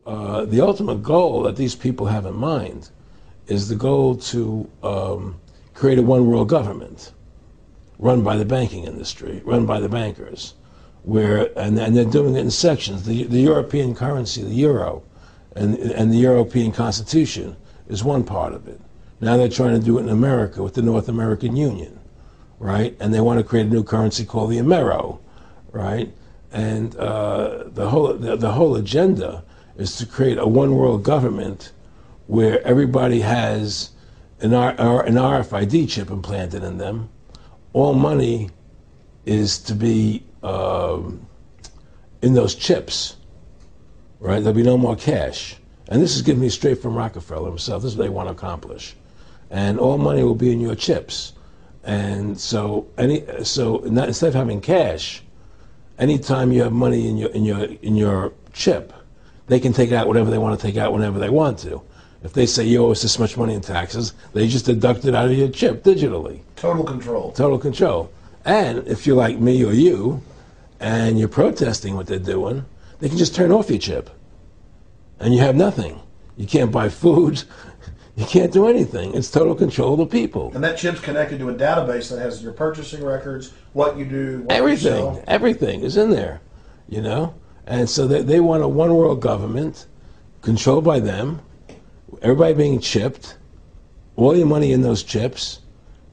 the ultimate goal that these people have in mind is the goal to create a one world government run by the banking industry, run by the bankers, and they're doing it in sections. The European currency, the euro, and the European Constitution is one part of it. Now they're trying to do it in America with the North American Union, right? And they want to create a new currency called the Amero, right? And the whole agenda is to create a one world government where everybody has an RFID chip implanted in them. All money is to be in those chips, right? There'll be no more cash. And this is given me straight from Rockefeller himself. This is what they want to accomplish. And all money will be in your chips. And so instead of having cash, anytime you have money in your chip, they can take out whatever they want to take out whenever they want to. If they say you owe us this much money in taxes, they just deduct it out of your chip digitally. Total control. Total control. And if you're like me or you, and you're protesting what they're doing, they can just turn off your chip. And you have nothing. You can't buy food. You can't do anything. It's total control of the people. And that chip's connected to a database that has your purchasing records, what you do, what everything, you sell. Everything is in there, you know? And so they want a one world government controlled by them, everybody being chipped, all your money in those chips,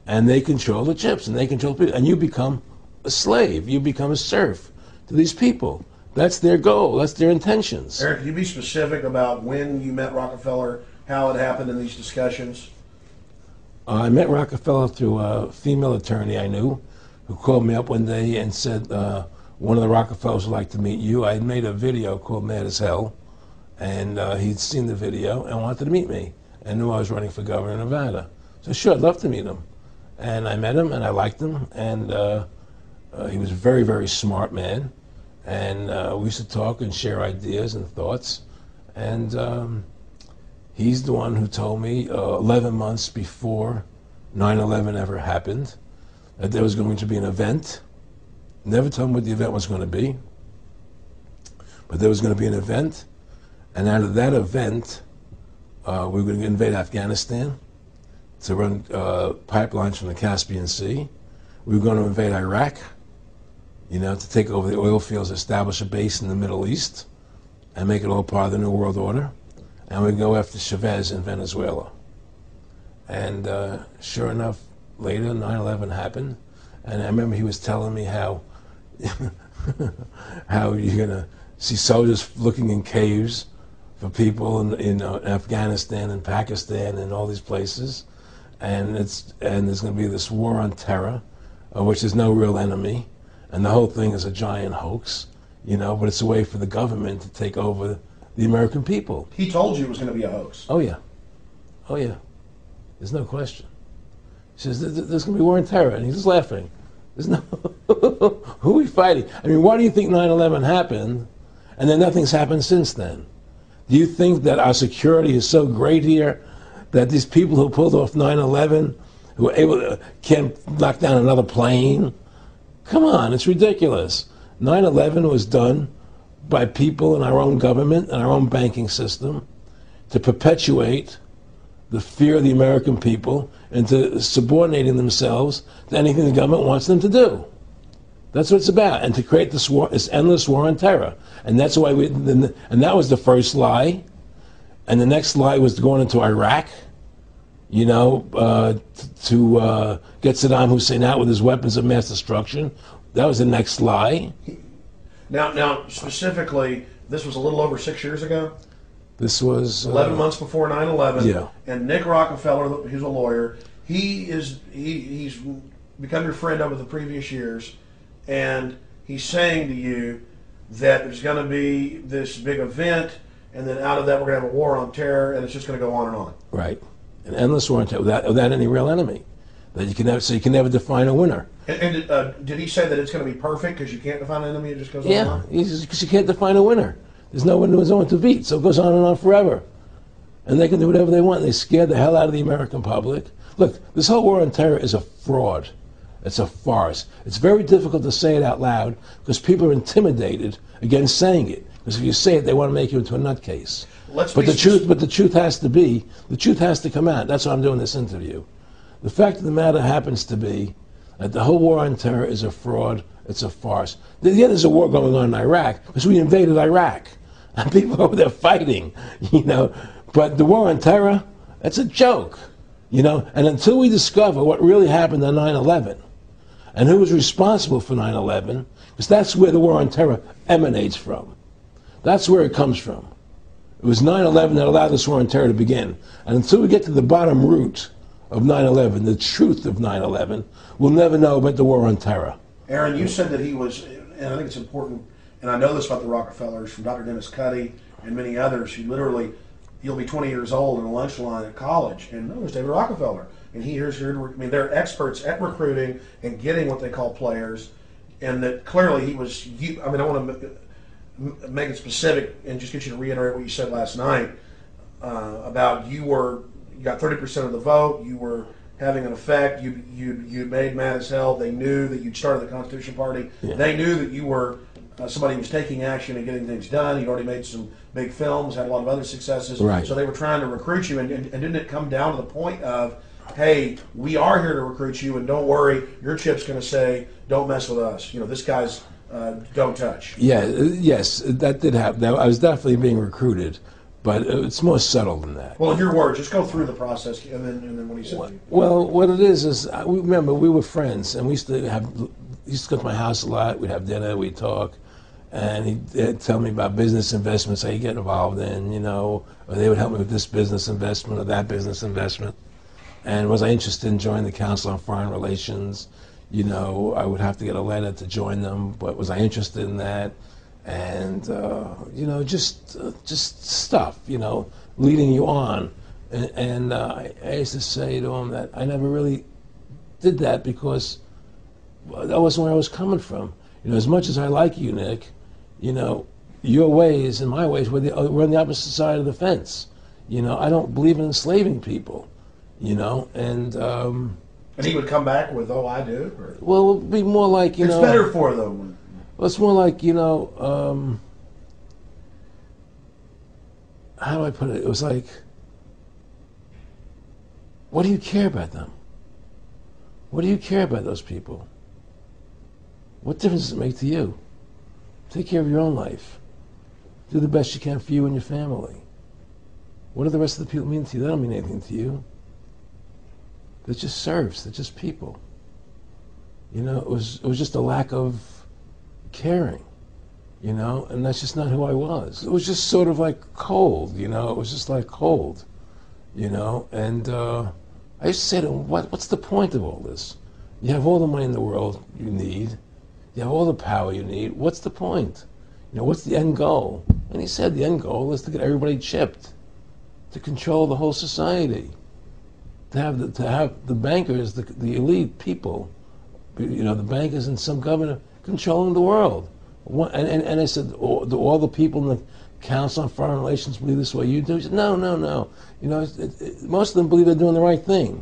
and they control the chips, and they control people. And you become a slave. You become a serf to these people. That's their goal. That's their intentions. Eric, can you be specific about when you met Rockefeller, how it happened in these discussions? I met Rockefeller through a female attorney I knew who called me up one day and said, one of the Rockefellers would like to meet you. I had made a video called Mad as Hell, and he'd seen the video and wanted to meet me and knew I was running for governor of Nevada. So sure, I'd love to meet him. And I met him and I liked him, and he was a very, very smart man. And we used to talk and share ideas and thoughts. And he's the one who told me 11 months before 9/11 ever happened that there was going to be an event. Never told me what the event was going to be, but there was going to be an event. And out of that event, we were going to invade Afghanistan to run pipelines from the Caspian Sea. We were going to invade Iraq, you know, to take over the oil fields, establish a base in the Middle East, and make it all part of the New World Order. And we'd go after Chavez in Venezuela. And sure enough, later, 9/11 happened. And I remember he was telling me how how you're going to see soldiers looking in caves for people in Afghanistan and Pakistan and all these places. And there's going to be this war on terror, which is no real enemy. And the whole thing is a giant hoax, you know, but it's a way for the government to take over the American people. He told you it was going to be a hoax. Oh, yeah. Oh, yeah. There's no question. He says, there's going to be war on terror. And he's just laughing. There's no... Who are we fighting? I mean, why do you think 9/11 happened and then nothing's happened since then? Do you think that our security is so great here that these people who pulled off 9/11, who were able to, can't knock down another plane? Come on, it's ridiculous. 9/11 was done by people in our own government and our own banking system to perpetuate the fear of the American people into subordinating themselves to anything the government wants them to do. That's what it's about, and to create this war, this endless war on terror. And that's why and that was the first lie. And the next lie was going into Iraq, you know, to get Saddam Hussein out with his weapons of mass destruction. That was the next lie. Now, specifically, this was a little over 6 years ago. This was 11 months before 9/11. Yeah. And Nick Rockefeller, who's a lawyer, he's become your friend over the previous years, and he's saying to you that there's going to be this big event, and then out of that we're going to have a war on terror, and it's just going to go on and on. Right, an endless war on terror without any real enemy. That you can never, so you can never define a winner. And did he say that it's going to be perfect because you can't define an enemy? It just goes on and on? Yeah, because you can't define a winner. There's no one to beat, so it goes on and on forever. And they can do whatever they want. They scare the hell out of the American public. Look, this whole war on terror is a fraud. It's a farce. It's very difficult to say it out loud because people are intimidated against saying it. Because if you say it, they want to make you into a nutcase. Let's But be the truth has to come out. That's why I'm doing this interview. The fact of the matter happens to be that the whole war on terror is a fraud. It's a farce. Yeah, there's a war going on in Iraq because we invaded Iraq, and people over there fighting, you know. But the war on terror, it's a joke, you know. And until we discover what really happened on 9/11 and who was responsible for 9/11, because that's where the war on terror emanates from. That's where it comes from. It was 9/11 that allowed this war on terror to begin. And until we get to the bottom root of 9/11, the truth of 9/11, we'll never know about the war on terror. Aaron, you said that he was, and I think it's important, and I know this about the Rockefellers from Dr. Dennis Cuddy and many others who literally, you'll be 20 years old in a lunch line at college, and no, there's David Rockefeller. And here's your, I mean, they're experts at recruiting and getting what they call players, and that clearly he was, I mean, I want to make it specific and just get you to reiterate what you said last night about you got 30% of the vote, you were having an effect, you made mad as hell, they knew that you'd started the Constitution Party, they knew that you were somebody who was taking action and getting things done, you'd already made some big films, had a lot of other successes, right. So they were trying to recruit you, and didn't it come down to the point of, hey, we are here to recruit you, and don't worry, your chip's going to say, don't mess with us, you know, this guy's don't touch. Yeah, yes, that did happen. I was definitely being recruited, but it's more subtle than that. Well, in your words, just go through the process, and then what he said. Well, what it is remember we were friends, and we used to go to my house a lot. We'd have dinner, we'd talk, and he'd tell me about business investments I get involved in, you know, or they would help me with this business investment or that business investment. And was I interested in joining the Council on Foreign Relations? You know, I would have to get a letter to join them, but was I interested in that? And, you know, just stuff, you know, leading you on. And I used to say to him that I never really did that because that wasn't where I was coming from. You know, as much as I like you, Nick, you know, your ways and my ways, we're on the opposite side of the fence. You know, I don't believe in enslaving people, you know, and he would come back with, oh, I do? Or? Well, it would be more like, you know... It's better for them. Well, it's more like, you know, how do I put it? It was like, what do you care about them? What do you care about those people? What difference does it make to you? Take care of your own life. Do the best you can for you and your family. What do the rest of the people mean to you? They don't mean anything to you. They're just serfs. They're just people. You know, it was just a lack of caring, you know, and that's just not who I was. It was just sort of like cold, you know. It was just like cold, you know. And I used to say to him, what's the point of all this? You have all the money in the world you need. You have all the power you need. What's the point? You know, what's the end goal? And he said the end goal is to get everybody chipped, to control the whole society. To have the bankers, the elite people, you know, the bankers and some governor controlling the world. And I said, do all the people in the Council on Foreign Relations believe this way you do? He said, no. You know, most of them believe they're doing the right thing.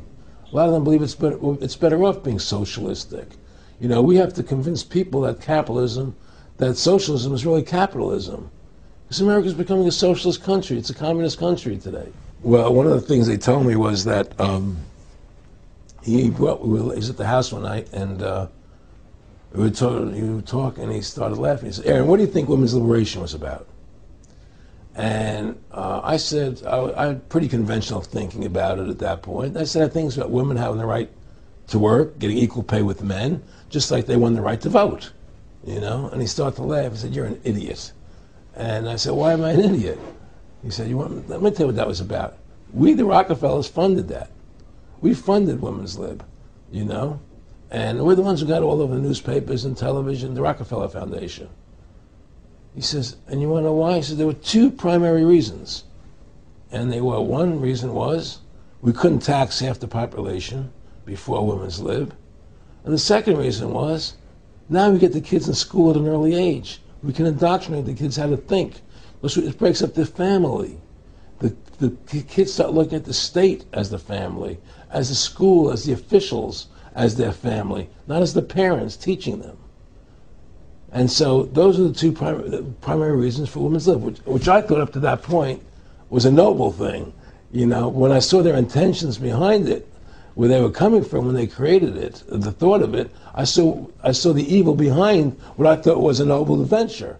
A lot of them believe it's better off being socialistic. You know, we have to convince people that that socialism is really capitalism. Because America's becoming a socialist country. It's a communist country today. Well, one of the things they told me was that he was at the house one night, and we were talking, and he started laughing. He said, Aaron, what do you think women's liberation was about? And I said, I had pretty conventional thinking about it at that point. I said, I think it's about women having the right to work, getting equal pay with men, just like they won the right to vote, you know? And he started to laugh. He said, you're an idiot. And I said, why am I an idiot? He said, let me tell you what that was about. We, the Rockefellers, funded that. We funded Women's Lib, you know? And we're the ones who got all over the newspapers and television, the Rockefeller Foundation. He says, and you want to know why? He says, there were two primary reasons. And one reason was we couldn't tax half the population before Women's Lib. And the second reason was, now we get the kids in school at an early age. We can indoctrinate the kids how to think. It breaks up their family. The kids start looking at the state as the family, as the school, as the officials, as their family, not as the parents teaching them. And so those are the two primary reasons for women's lib, which I thought up to that point was a noble thing. You know, when I saw their intentions behind it, where they were coming from when they created it, the thought of it, I saw the evil behind what I thought was a noble venture.